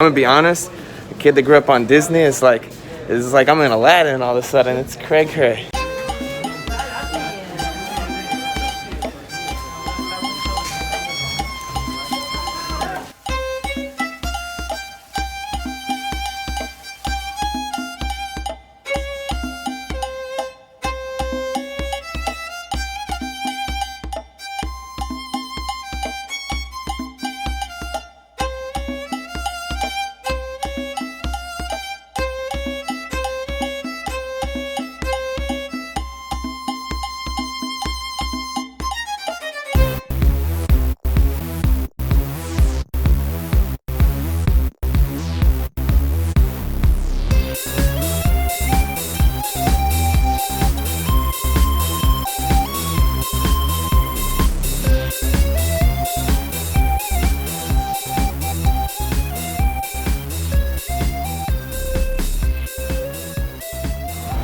I'm gonna be honest, a kid that grew up on Disney is like I'm in Aladdin all of a sudden. It's cray.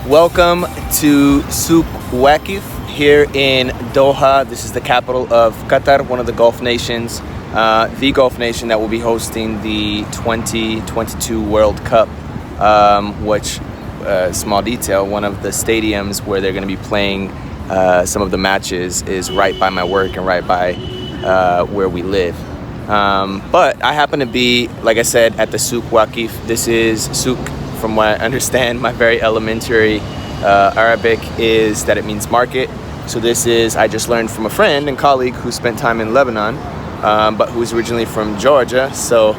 Welcome to Souq Waqif here in Doha. This is the capital of Qatar, one of the Gulf nations, the Gulf nation that will be hosting the 2022 World Cup, which, small detail, one of the stadiums where they're going to be playing some of the matches is right by my work and right by where we live. But I happen to be, like I said, at the Souq Waqif. This is Souq. From what I understand, my very elementary Arabic is that it means market. So this is, I just learned from a friend and colleague who spent time in Lebanon, but who's originally from Georgia. So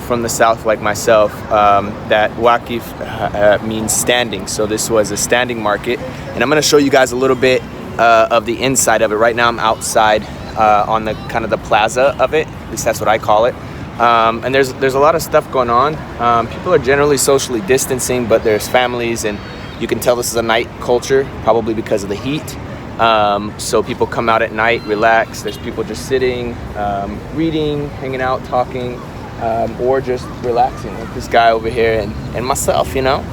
from the south like myself, that Waqif means standing. So this was a standing market. And I'm gonna show you guys a little bit of the inside of it. Right now I'm outside on the kind of the plaza of it, at least that's what I call it. And there's a lot of stuff going on. People are generally socially distancing, but there's families, and you can tell this is a night culture, probably because of the heat. So people come out at night, relax. There's people just sitting, reading, hanging out, talking, or just relaxing, like this guy over here and myself, you know.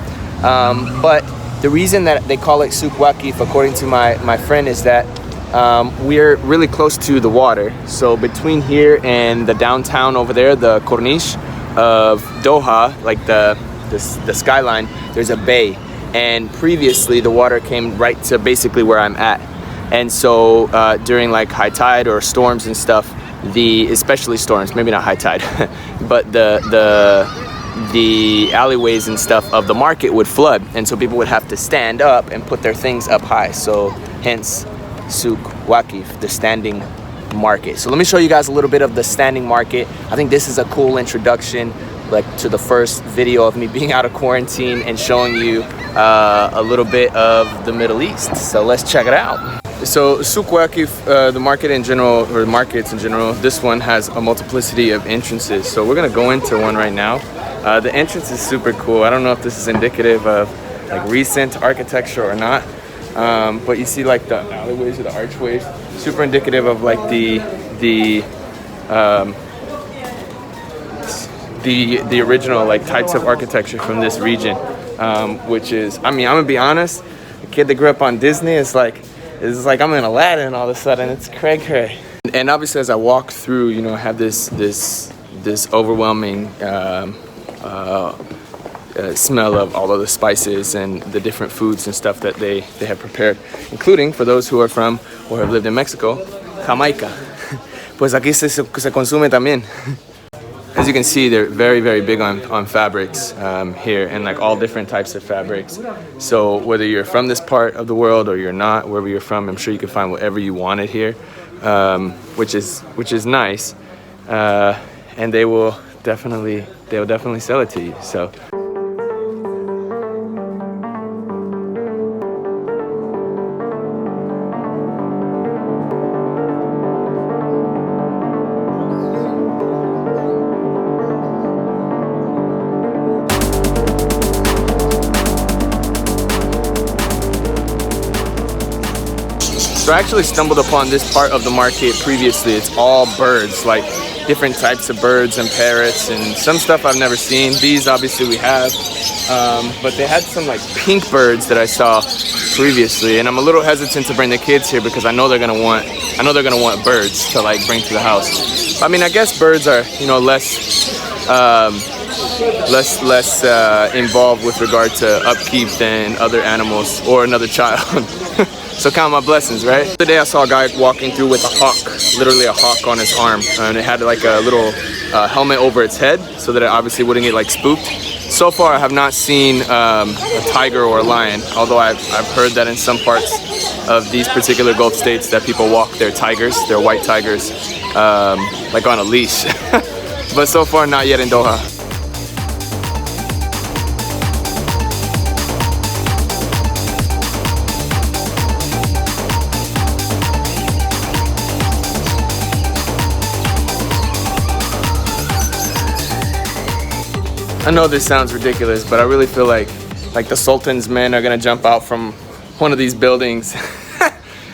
But the reason that they call it Souq Waqif, according to my friend, is that we're really close to the water. So between here and the downtown over there, the Corniche of Doha, like the skyline, there's a bay. And previously the water came right to basically where I'm at. And so during like high tide or storms and stuff, especially storms, maybe not high tide, but the alleyways and stuff of the market would flood. And so people would have to stand up and put their things up high. So hence Souq Waqif, the standing market. So let me show you guys a little bit of the standing market. I think this is a cool introduction, like, to the first video of me being out of quarantine and showing you a little bit of the Middle East. So let's check it out. So Souq Waqif, the market in general, or markets in general, this one has a multiplicity of entrances. So we're gonna go into one right now. The entrance is super cool. I don't know if this is indicative of like recent architecture or not. But you see like the alleyways or the archways, super indicative of like the original like types of architecture from this region, which is, I mean, I'm gonna be honest, a kid that grew up on Disney is like I'm in Aladdin all of a sudden. It's cray. And obviously as I walk through, you know, I have this overwhelming smell of all of the spices and the different foods and stuff that they have prepared, including, for those who are from or have lived in Mexico, Jamaica. Pues aquí se consume también. As you can see, they're very big on fabrics here, and like all different types of fabrics. So whether you're from this part of the world or you're not, wherever you're from, I'm sure you can find whatever you wanted here, which is nice. And they will definitely sell it to you. So. So I actually stumbled upon this part of the market previously. It's all birds, like different types of birds and parrots and some stuff I've never seen. These obviously we have, but they had some like pink birds that I saw previously, and I'm a little hesitant to bring the kids here because I know they're gonna want birds to like bring to the house. I mean, I guess birds are, you know, less involved with regard to upkeep than other animals or another child. So count my blessings, right? The other day I saw a guy walking through with a hawk, literally a hawk on his arm, and it had like a little helmet over its head so that it obviously wouldn't get like spooked. So far I have not seen a tiger or a lion, although I've heard that in some parts of these particular Gulf states that people walk their tigers, their white tigers, like on a leash. But so far not yet in Doha. I know this sounds ridiculous, but I really feel like the Sultan's men are gonna jump out from one of these buildings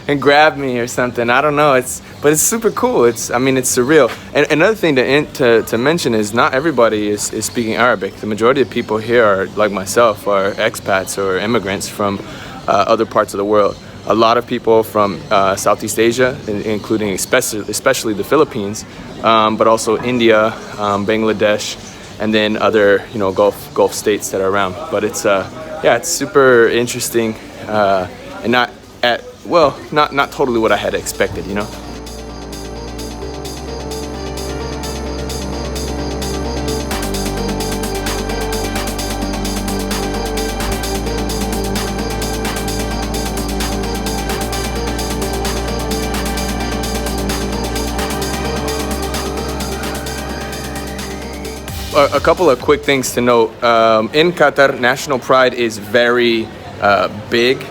and grab me or something. I don't know. But it's super cool. I mean, it's surreal. And another thing to mention is not everybody is speaking Arabic. The majority of people here are like myself, are expats or immigrants from other parts of the world. A lot of people from Southeast Asia, including especially the Philippines, but also India, Bangladesh, and then other Gulf states that are around. But it's super interesting and not totally what I had expected, you know. A couple of quick things to note. In Qatar, national pride is very big,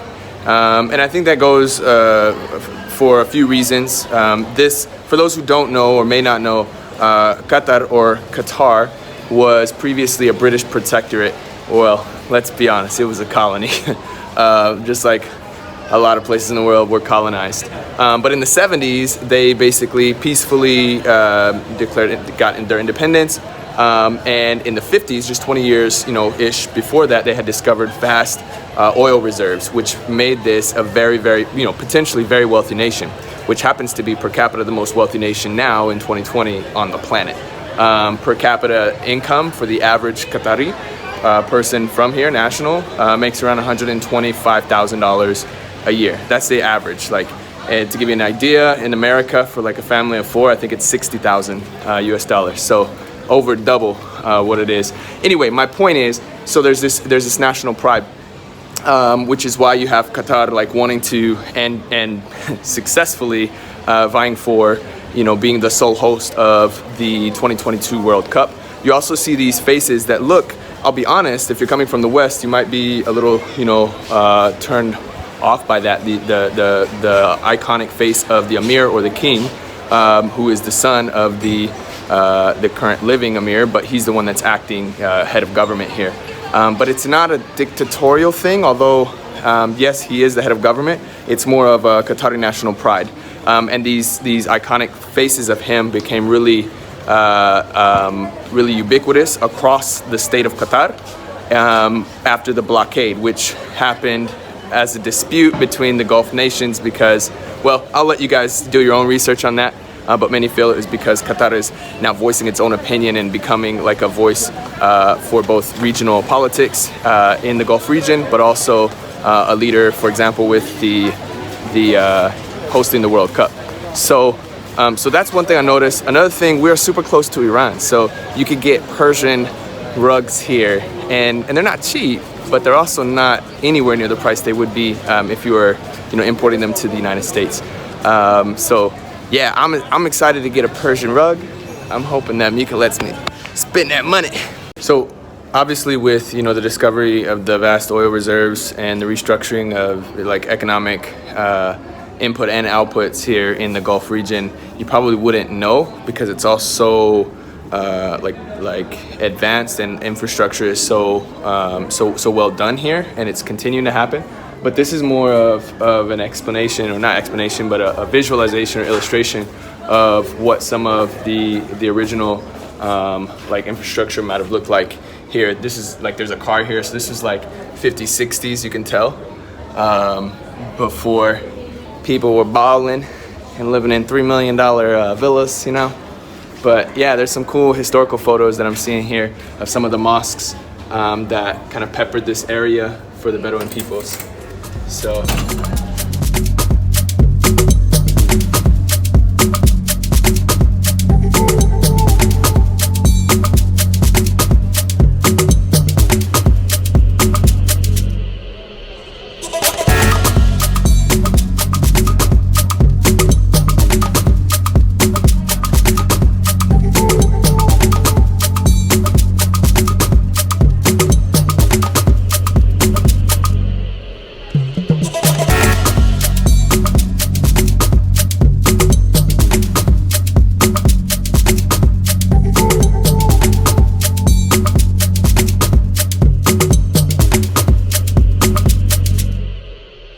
and I think that goes for a few reasons. For those who don't know or may not know, Qatar was previously a British protectorate. Well, let's be honest, it was a colony, just like a lot of places in the world were colonized. But in the 70s, they basically peacefully got their independence. And in the 50s, just 20 years, ish before that, they had discovered vast oil reserves, which made this a very, very, potentially very wealthy nation, which happens to be per capita the most wealthy nation now in 2020 on the planet. Per capita income for the average Qatari person from here, national, makes around $125,000 a year. That's the average. And to give you an idea, in America, for like a family of four, I think it's 60,000 US dollars. So over double what it is. Anyway, my point is, so there's this national pride, which is why you have Qatar wanting to and successfully vying for being the sole host of the 2022 World Cup. You also see these faces that look, I'll be honest, if you're coming from the West, you might be a little turned off by that. The iconic face of the Emir or the King, who is the son of the current living Emir, but he's the one that's acting head of government here. But it's not a dictatorial thing, although yes, he is the head of government. It's more of a Qatari national pride. And these iconic faces of him became really ubiquitous across the state of Qatar after the blockade, which happened as a dispute between the Gulf nations because, well, I'll let you guys do your own research on that. But many feel it is because Qatar is now voicing its own opinion and becoming like a voice for both regional politics in the Gulf region, but also a leader, for example, with the hosting the World Cup. So that's one thing I noticed. Another thing, we're super close to Iran, so you could get Persian rugs here, and they're not cheap, but they're also not anywhere near the price they would be if you were, importing them to the United States. So yeah, I'm excited to get a Persian rug. I'm hoping that Mika lets me spend that money. So obviously with, the discovery of the vast oil reserves and the restructuring of economic input and outputs here in the Gulf region, you probably wouldn't know because it's all so advanced and infrastructure is so well done here, and it's continuing to happen. But this is more of an explanation, or not explanation, but a visualization or illustration of what some of the original infrastructure might have looked like here. This is there's a car here, so this is 50s, 60s, you can tell, before people were balling and living in $3 million villas, But yeah, there's some cool historical photos that I'm seeing here of some of the mosques that kind of peppered this area for the Bedouin peoples. So.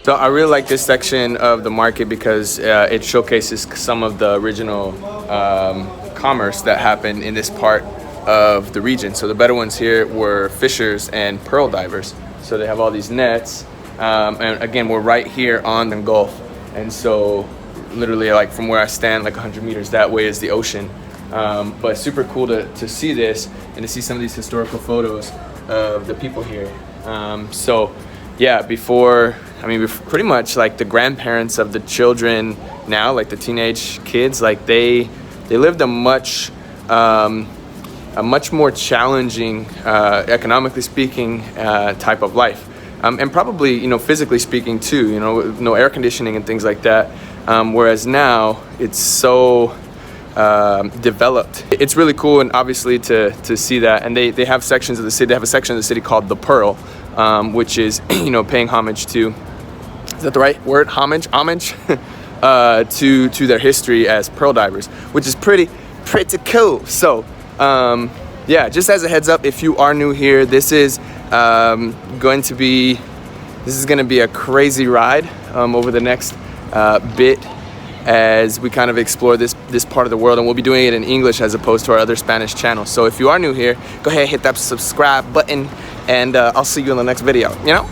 So I really like this section of the market because it showcases some of the original commerce that happened in this part of the region. So the Bedouins here were fishers and pearl divers. So they have all these nets. And again, we're right here on the Gulf. And so literally like from where I stand, like 100 meters that way is the ocean. But super cool to see this and to see some of these historical photos of the people here. So yeah, pretty much like the grandparents of the children now, like the teenage kids, like they lived a much more challenging, economically speaking, type of life, and probably, you know, physically speaking too. You know, no air conditioning and things like that. Whereas now it's so developed. It's really cool, and obviously to see that. And they have sections of the city. They have a section of the city called the Pearl, which is, you know, paying homage to. Is that the right word? Homage to their history as pearl divers, which is pretty cool. So yeah, just as a heads up, if you are new here, this is going to be a crazy ride over the next bit as we kind of explore this part of the world, and we'll be doing it in English as opposed to our other Spanish channels. So if you are new here, go ahead, hit that subscribe button, and I'll see you in the next video, you know?